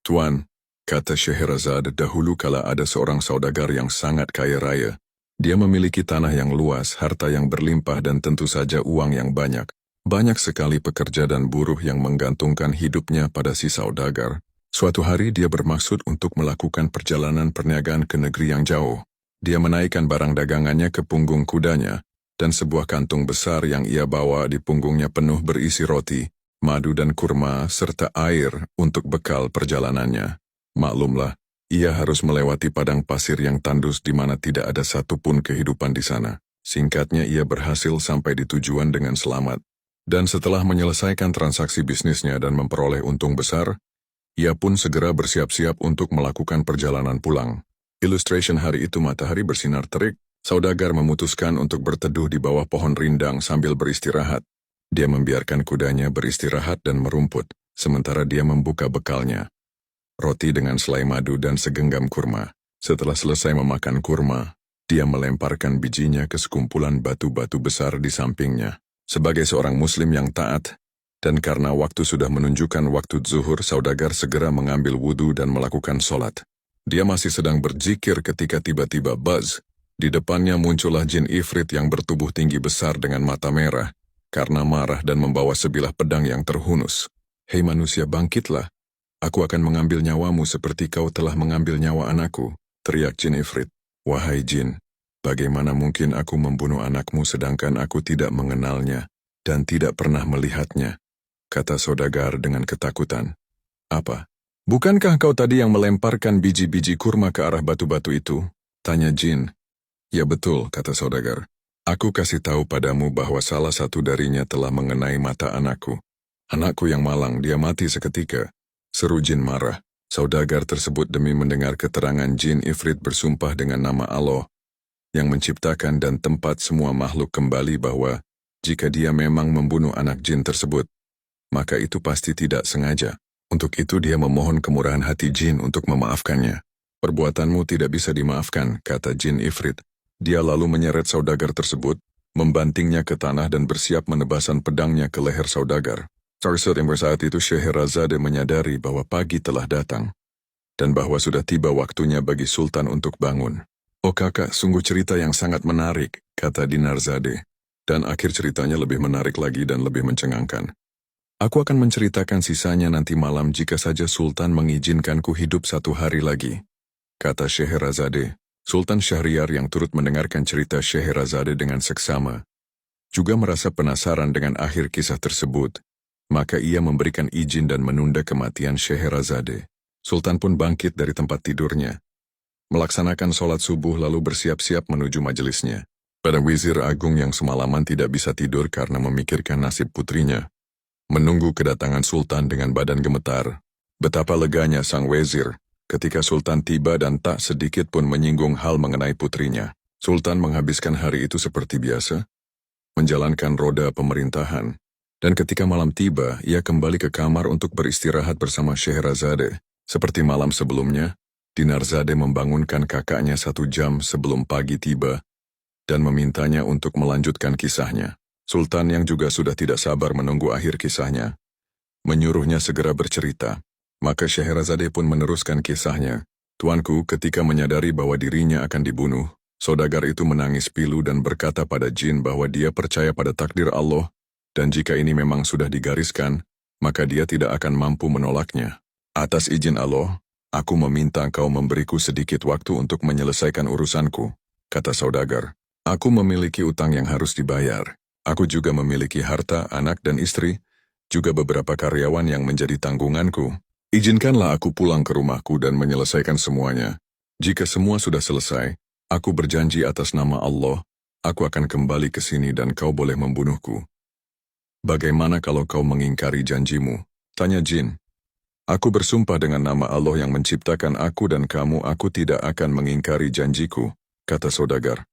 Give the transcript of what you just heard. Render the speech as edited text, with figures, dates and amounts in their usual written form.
Tuan, kata Scheherazade, dahulu kala ada seorang saudagar yang sangat kaya raya. Dia memiliki tanah yang luas, harta yang berlimpah dan tentu saja uang yang banyak. Banyak sekali pekerja dan buruh yang menggantungkan hidupnya pada si saudagar. Suatu hari dia bermaksud untuk melakukan perjalanan perniagaan ke negeri yang jauh. Dia menaikkan barang dagangannya ke punggung kudanya, dan sebuah kantung besar yang ia bawa di punggungnya penuh berisi roti, madu dan kurma, serta air untuk bekal perjalanannya. Maklumlah, ia harus melewati padang pasir yang tandus di mana tidak ada satupun kehidupan di sana. Singkatnya, ia berhasil sampai di tujuan dengan selamat. Dan setelah menyelesaikan transaksi bisnisnya dan memperoleh untung besar, ia pun segera bersiap-siap untuk melakukan perjalanan pulang. Illustration hari itu matahari bersinar terik, saudagar memutuskan untuk berteduh di bawah pohon rindang sambil beristirahat. Dia membiarkan kudanya beristirahat dan merumput, sementara dia membuka bekalnya. Roti dengan selai madu dan segenggam kurma. Setelah selesai memakan kurma, dia melemparkan bijinya ke sekumpulan batu-batu besar di sampingnya. Sebagai seorang muslim yang taat, dan karena waktu sudah menunjukkan waktu zuhur, saudagar segera mengambil wudhu dan melakukan sholat. Dia masih sedang berzikir ketika tiba-tiba buzz. Di depannya muncullah jin ifrit yang bertubuh tinggi besar dengan mata merah, karena marah dan membawa sebilah pedang yang terhunus. "Hei manusia, bangkitlah. Aku akan mengambil nyawamu seperti kau telah mengambil nyawa anakku," teriak jin ifrit. "Wahai jin, bagaimana mungkin aku membunuh anakmu sedangkan aku tidak mengenalnya dan tidak pernah melihatnya?" kata saudagar dengan ketakutan. "Apa? Bukankah kau tadi yang melemparkan biji-biji kurma ke arah batu-batu itu?" tanya jin. "Ya betul," kata saudagar. "Aku kasih tahu padamu bahwa salah satu darinya telah mengenai mata anakku. Anakku yang malang, dia mati seketika," seru jin marah. Saudagar tersebut demi mendengar keterangan jin ifrit bersumpah dengan nama Allah yang menciptakan dan tempat semua makhluk kembali bahwa jika dia memang membunuh anak jin tersebut, maka itu pasti tidak sengaja. Untuk itu dia memohon kemurahan hati jin untuk memaafkannya. "Perbuatanmu tidak bisa dimaafkan," kata jin ifrit. Dia lalu menyeret saudagar tersebut, membantingnya ke tanah dan bersiap menebasan pedangnya ke leher saudagar. Saat itu Scheherazade menyadari bahwa pagi telah datang, dan bahwa sudah tiba waktunya bagi Sultan untuk bangun. "Oh kakak, sungguh cerita yang sangat menarik," kata Dinarzade. "Dan akhir ceritanya lebih menarik lagi dan lebih mencengangkan. Aku akan menceritakan sisanya nanti malam jika saja Sultan mengizinkanku hidup 1 hari lagi," kata Scheherazade. Sultan Syahriar yang turut mendengarkan cerita Scheherazade dengan seksama juga merasa penasaran dengan akhir kisah tersebut. Maka ia memberikan izin dan menunda kematian Scheherazade. Sultan pun bangkit dari tempat tidurnya, melaksanakan sholat subuh lalu bersiap-siap menuju majelisnya. Pada Wazir Agung yang semalaman tidak bisa tidur karena memikirkan nasib putrinya, menunggu kedatangan Sultan dengan badan gemetar. Betapa leganya sang wazir ketika Sultan tiba dan tak sedikit pun menyinggung hal mengenai putrinya. Sultan menghabiskan hari itu seperti biasa, menjalankan roda pemerintahan. Dan ketika malam tiba, ia kembali ke kamar untuk beristirahat bersama Scheherazade. Seperti malam sebelumnya, Dinarzade membangunkan kakaknya 1 jam sebelum pagi tiba dan memintanya untuk melanjutkan kisahnya. Sultan yang juga sudah tidak sabar menunggu akhir kisahnya, menyuruhnya segera bercerita. Maka Scheherazade pun meneruskan kisahnya. "Tuanku, ketika menyadari bahwa dirinya akan dibunuh, saudagar itu menangis pilu dan berkata pada jin bahwa dia percaya pada takdir Allah, dan jika ini memang sudah digariskan, maka dia tidak akan mampu menolaknya. Atas izin Allah, aku meminta kau memberiku sedikit waktu untuk menyelesaikan urusanku," kata saudagar. "Aku memiliki utang yang harus dibayar. Aku juga memiliki harta, anak dan istri, juga beberapa karyawan yang menjadi tanggunganku. Izinkanlah aku pulang ke rumahku dan menyelesaikan semuanya. Jika semua sudah selesai, aku berjanji atas nama Allah, aku akan kembali ke sini dan kau boleh membunuhku." "Bagaimana kalau kau mengingkari janjimu?" tanya jin. "Aku bersumpah dengan nama Allah yang menciptakan aku dan kamu, aku tidak akan mengingkari janjiku," kata saudagar.